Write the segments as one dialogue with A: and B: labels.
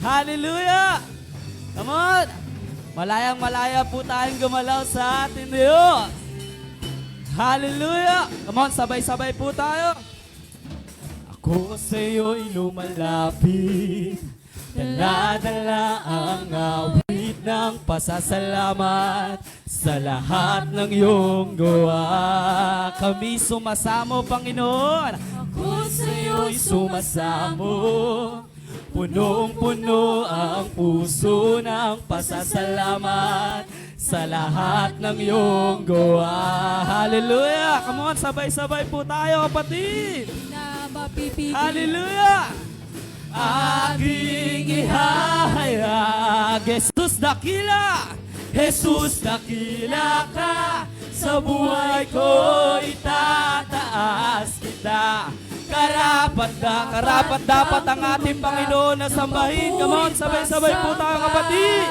A: Hallelujah! Come on! Malayang-malaya po tayong gumalaw sa ating Diyos. Hallelujah! Come on, sabay-sabay po tayo. Ako sa'yo'y lumalapit, dala-dala ang awit ng pasasalamat sa lahat ng iyong gawa. Kami sumasamo, Panginoon. Ako sa'yo'y sumasamo, punong-puno ang puso ng pasasalamat sa lahat ng iyong gawa. Hallelujah! Come on, sabay-sabay po tayo, kapatid.
B: Na mapipigil.
A: Hallelujah! Aking ihahayag, Jesus dakila, Jesus dakila ka, sa buhay ko itataas kita. Karapat dapat ang ating Panginoon na sambahin. Come on, sabay-sabay po tayo, kapatid.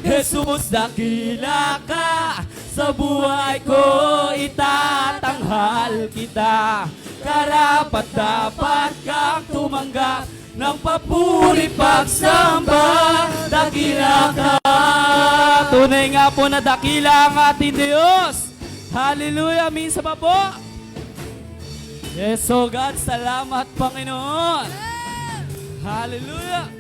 A: Jesus dakila ka, sa buhay ko itatanghal kita. Karapat dapat kang tumanggap ng papuri pagsamba. Dakila ka. Tunay nga po na dakila ang ating Diyos. Hallelujah. Minsan pa po. Yes, so God, salamat Panginoon. Hallelujah.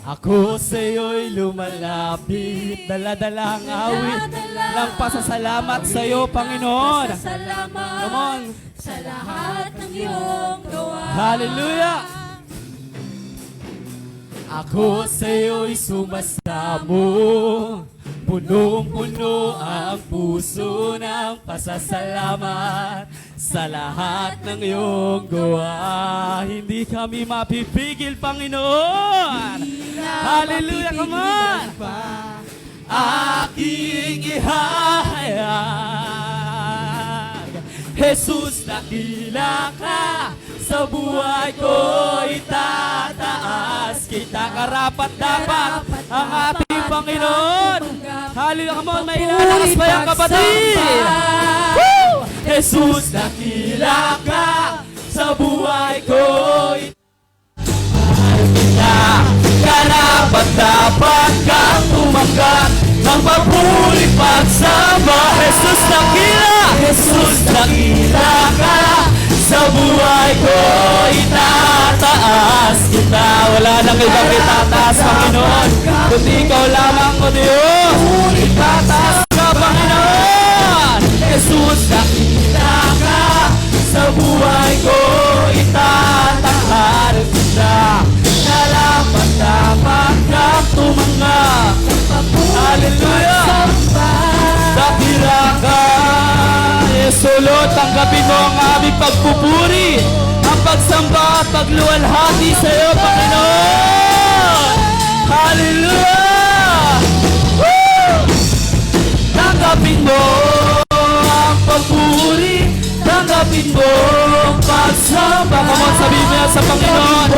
A: Ako sa'yo'y lumalapit, dala-dalang awit ng pasasalamat sa'yo, Panginoon. Come on.
B: Sa lahat ng iyong gawa.
A: Hallelujah. Ako sa'yo'y sumasamo, punong-puno ang puso ng pasasalamat sa lahat ng iyong gawa. Hindi kami mapipigil, Panginoon. Hallelujah, come on. Aking ihahayag, Jesus dakila ka, sa buhay ko itataas kita. Karapat dapat ang ating Panginoon. Hallelujah, come on, may ilalakas pa yan, kapatid. Woo! Jesus dakila ka, sa buhay ko itataas kita. Karapat dapat kang tumanggap ng papuri pagsamba. Jesus dakila, Jesus dakila ka, sa buhay ko itataas kita. Wala nang ibang itataas, Panginoon, kundi ikaw lamang, O Diyos. Itataas ka, Panginoon. Jesus dakila ka, sa buhay ko itatanghal kita. Karapat dapat kang tumanggap. Hallelujah! Dakila ka. Yeso Lord, tanggapin mo ang aming pagpupuri, ang pagsamba at pagluwalhati sa iyo, Panginoon. Hallelujah! Woo! Tanggapin mo ang pagpupuri, tanggapin mo ang pagsamba. Come on, sabihin mo yan sa Panginoon.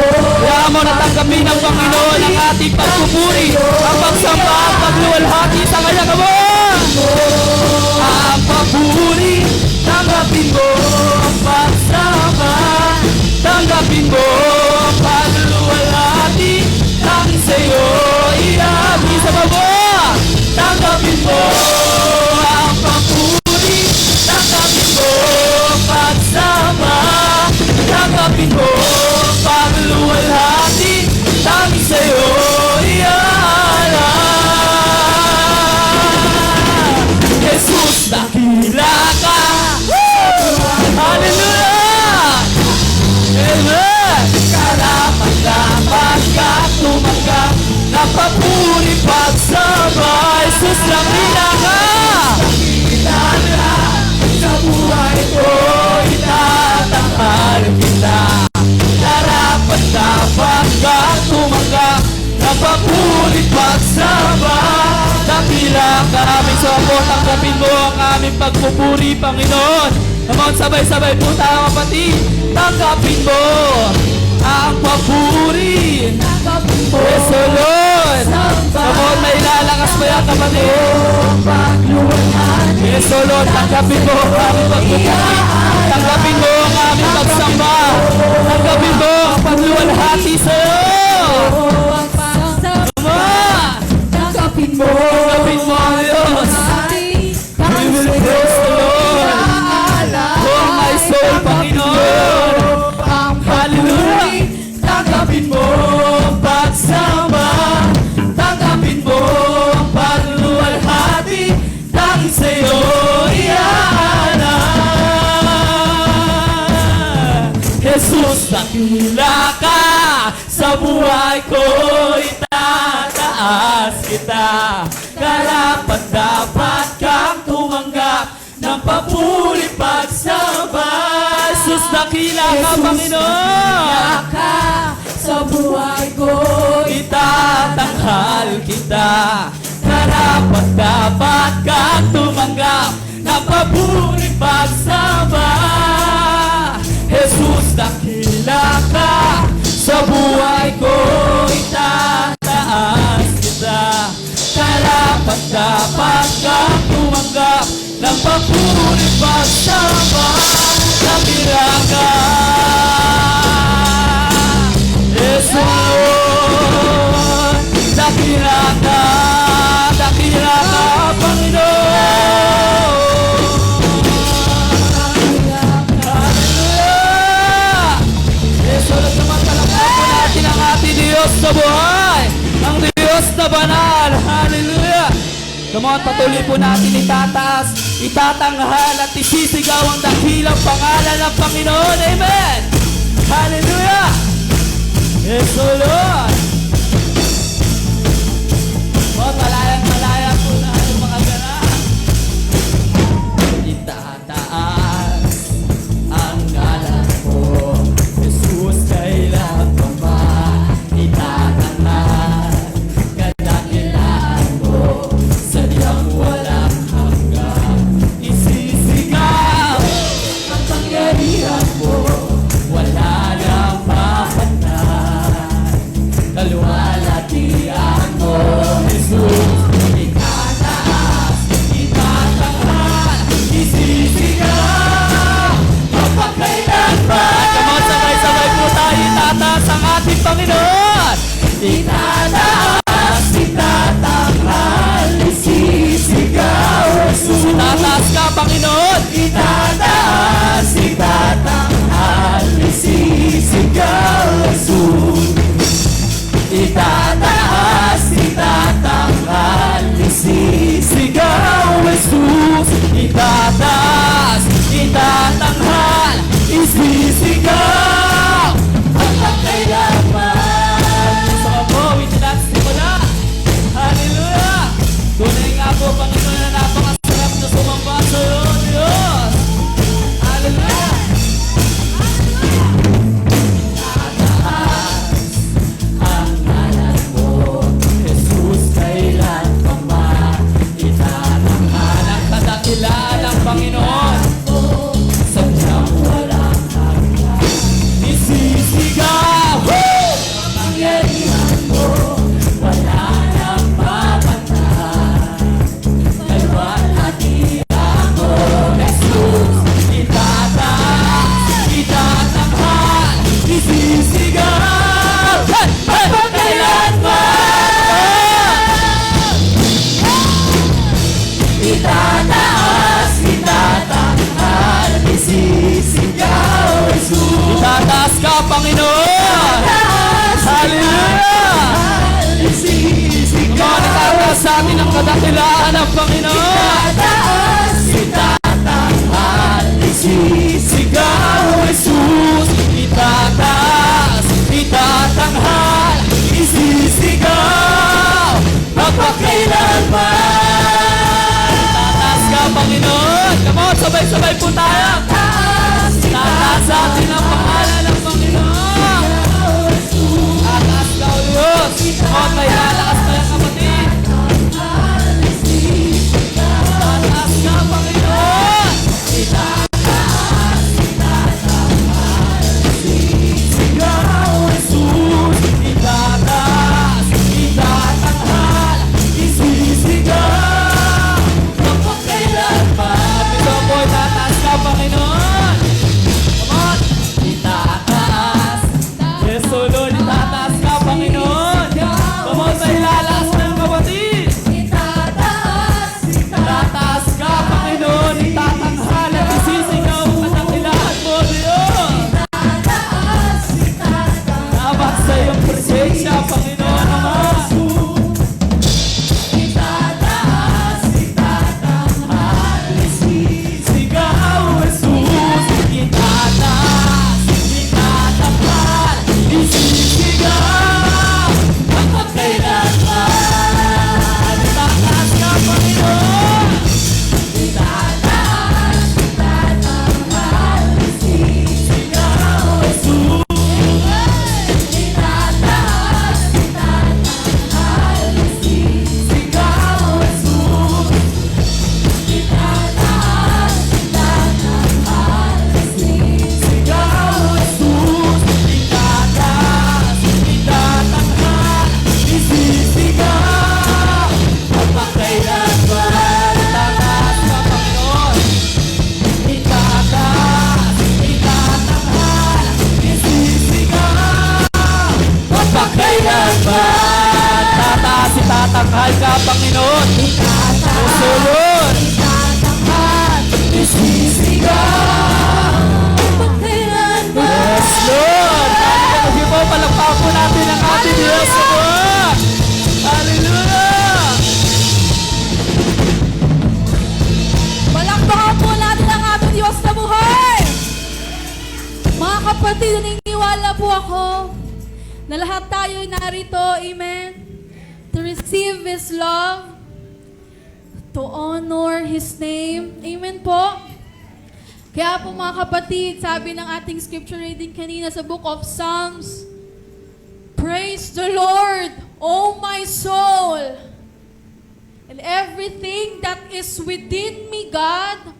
A: Kaya mo na tanggapin ng Panginoon ang ating pagpupuri, ang pagsamba at pagluwalhati sa Kanya. Come on! Ang pagpupuri, tanggapin mo ang pagsamba, tanggapin mo ang pagluluwalhati, tanging sa'yo iabot sa baba. Tanggapin mo ang pagpupuri, tanggapin mo ang pagsamba, tanggapin mo ang pagluluwalhati, tanging sa'yo iabot. Jesus, dakila ka. Hallelujah! Amen! Karapat dapat ka tumanggap ng papuri pagsamba. Jesus, dakila ka. Dakila ka, sa buhay ko itatanghal kita. Karapat dapat ka tumanggap ng papuri pagsamba. Dakila ka. Aming sopo, tanggapin mo ang aming pagpupuri, Panginoon. Come on, sabay-sabay po tayo, kapatid. Tanggapin mo ang papuri. Yes, O Lord. Come on, may ilalakas pa yan, kapatid. Yes, O Lord, tanggapin mo ang aming pagpupuri. Tanggapin mo ang aming pagsamba. Tanggapin mo ang pagluwalhati sa iyo. dakila ka sa buhay ko, itataas kita. Karapat dapat kang tumanggap ng papuri pagsabay. Sus, dakila ka, Panginoon.
B: Ka sa buhay ko,
A: Itatanghal kita. Karapat dapat kang tumanggap ng papuri pagsabay. Jesus, dakila ka sa buhay ko, itataas kita. Karapat dapat kang tumanggap ng papuri pagsabay. Dakila ka, Jesus, dakila ka, Panginoon. Hallelujah! Yeso, nagsamantalakpan po natin ang ating Diyos sa buhay, ang Diyos na banal. Hallelujah! Come on, patuloy po natin itataas, itatanghal at isisigaw ang dakilang pangalan ng Panginoon. Amen! Hallelujah! Yes, O Lord! O, malayang-malaya po na ang mga ganap. Itataas ang ngalan mo, Jesus, kailan pa ba? Itatanghal, kadakilaan mo, sadyang walang hanggan. Isisigaw ang pangyarihan mo, wala nang mapantay. Kaluwalhatian mo, Jesus, itataas, itatanghal, isisigaw magpakailanman. Come on, sabay-sabay po tayo, itataas ang ating Panginoon. Itataas, itatanghal, isisigaw, Jesus. Itataas ka, Panginoon. Itataas, itatanghal, isisigaw, Jesus. Itataas, itatanghal, isisigaw, Jesus. Itataas, itatanghal, isisigaw hanggang kailanman. Gusto ko po, witness simula. Hallelujah! Tunay nga po, Panginoon, na napakasarap na sumamba sa iyo, Diyos. Hallelujah! Ang ngalan mo, Jesus, kailan pa man itatanghal ang kadakilaan ng Panginoon. Sadyang walang hanggan, isisigaw ang pangyarihan mo, wala nang mapantay. Kaluwalhatian mo, Jesus, itataas, itatanghal, isisigaw magpakailanman. Itataas, itatanghal, isisigaw, Jesus. Itataas ka, Panginoon. Hallelujah! Mga natataas sa atin ang kadakilaan ng Panginoon. Itatanghal, isisigaw, Jesus. Itataas, itatanghal, isisigaw magpakailanman. Itataas ka, Panginoon. Come on, sabay-sabay po tayo. Itataas sa atin ang pangalan ng Panginoon. Tataas ka, O Diyos. O, may lalakas pa yung kapatid. Tataas ka, Panginoon. Itataas, itatanghal, isisigaw, Jesus. Itataas, itatanghal, isisigaw magpakailanman. Ito po, itataas ka, Panginoon. Come on. Itataas. Yes, O Lord, itataas ka, Panginoon. Come on, may lalakas pa yung kapatid. Itataas ka, Panginoon. Itatanghal at isisigaw ang kadakilaan mo, Diyos. Dapat sa iyong presensya, Panginoon naman. Itataas, itatanghal, isisigaw, Jesus. Itataas, itatanghal, Mahal ka, Panginoon. Susunod.
B: Itatapat, isisigaw, magkailanman.
A: Yes, Lord. Pagkakasya po, palakpakan po natin ang ating Diyos sa buwan. Hallelujah.
B: Palakpakan po natin ang ating Diyos na buhay! Mga kapatid, naniniwala po ako na lahat tayo ay narito, amen, to receive His love, to honor His name, amen po. Kaya po mga kapatid, sabi ng ating scripture reading kanina sa book of Psalms, praise the Lord, O my soul, and everything that is within me, God,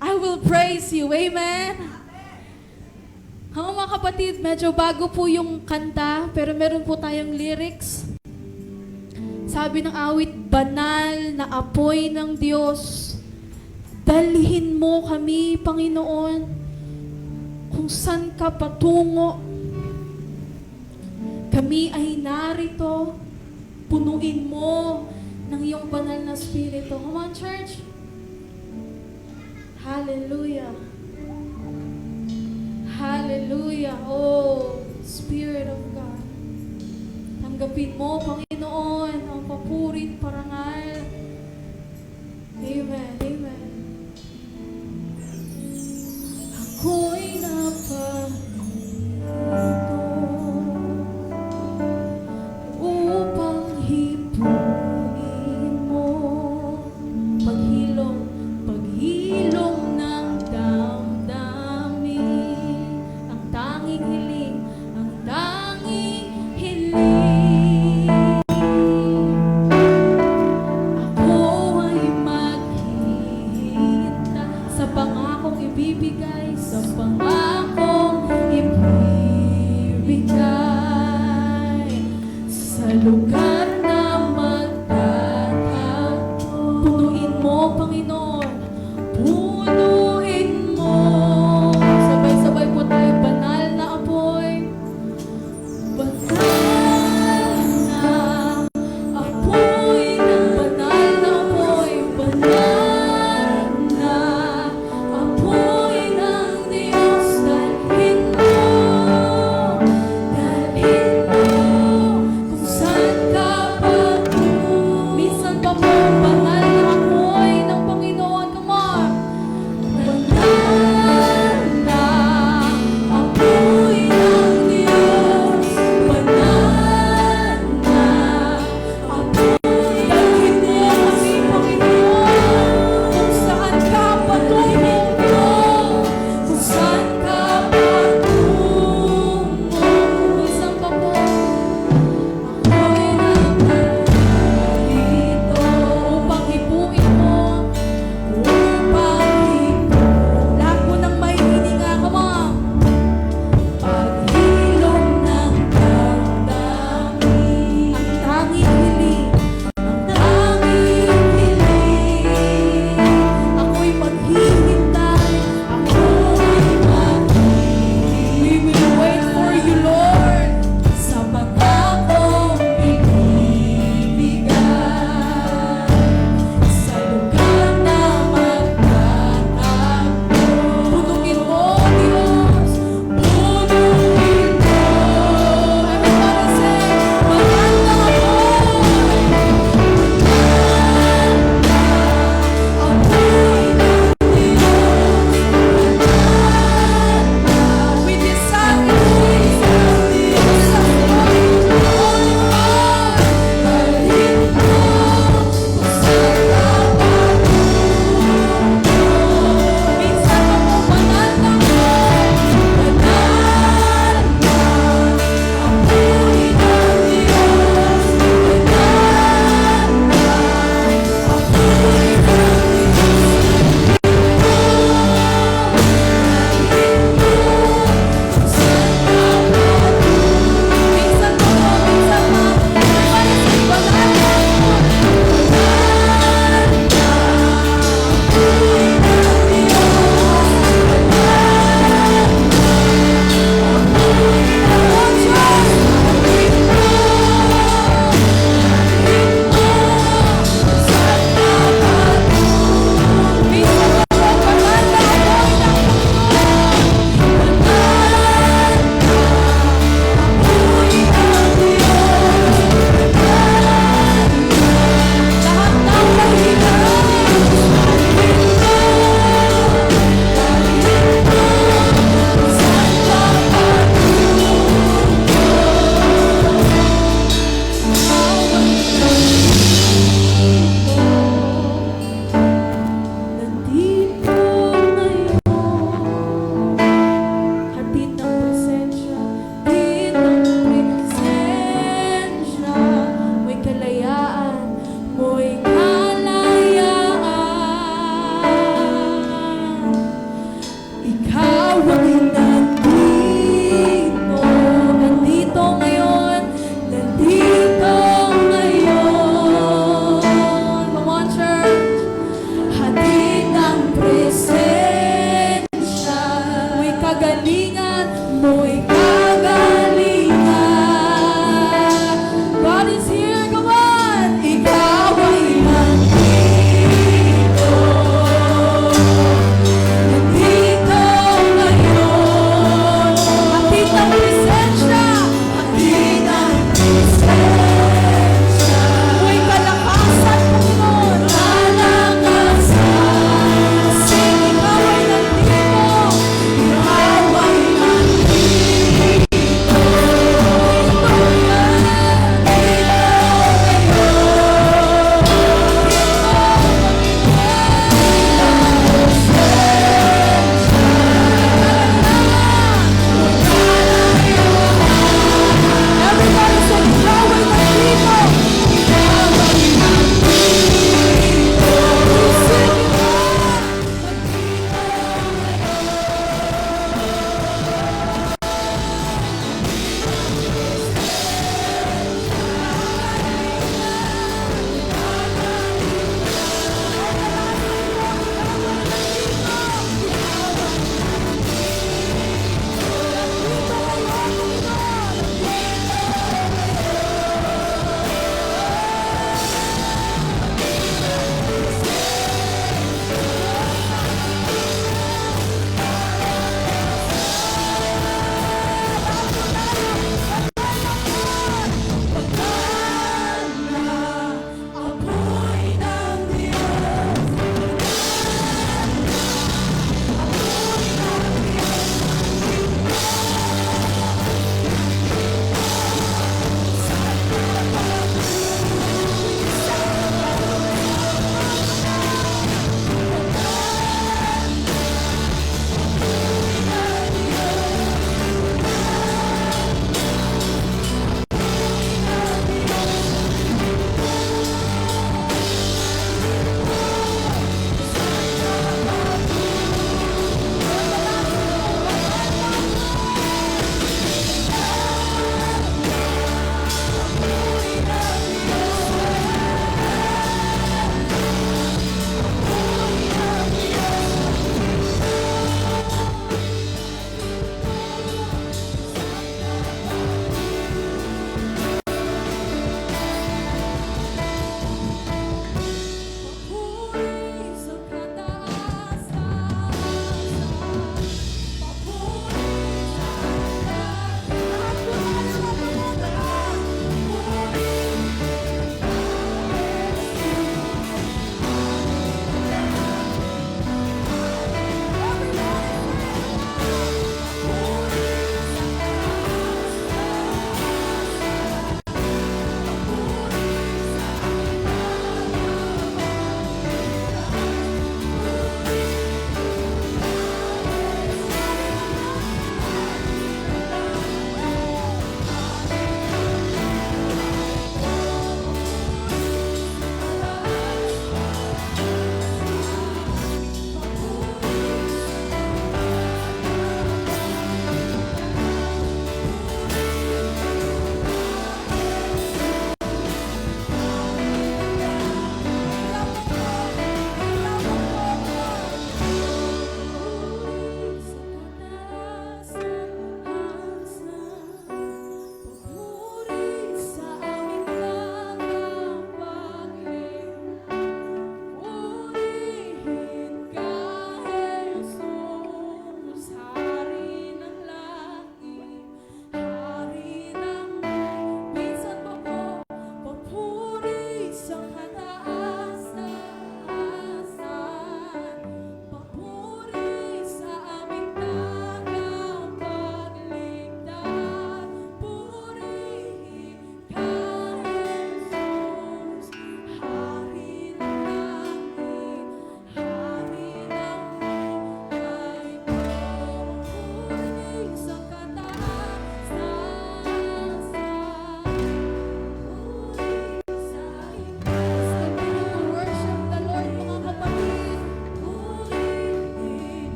B: I will praise you. Amen? Mga kapatid, medyo bago po yung kanta, pero meron po tayong lyrics. Sabi ng awit, banal na apoy ng Diyos, dalhin mo kami, Panginoon, kung saan ka patungo. Kami ay narito, punuin mo ng iyong banal na spirito. Come on, church. Hallelujah. Hallelujah. Oh, Spirit of God. Tanggapin mo, Panginoon, ang papurit, parangal. Amen. Amen. Ako'y naparito upang hipuin mo paghilom ng damdamin, ang tanging hiling. Ako ay maghihintay sa pangakong ibibigay, sa pangakong ibibigay sa lugar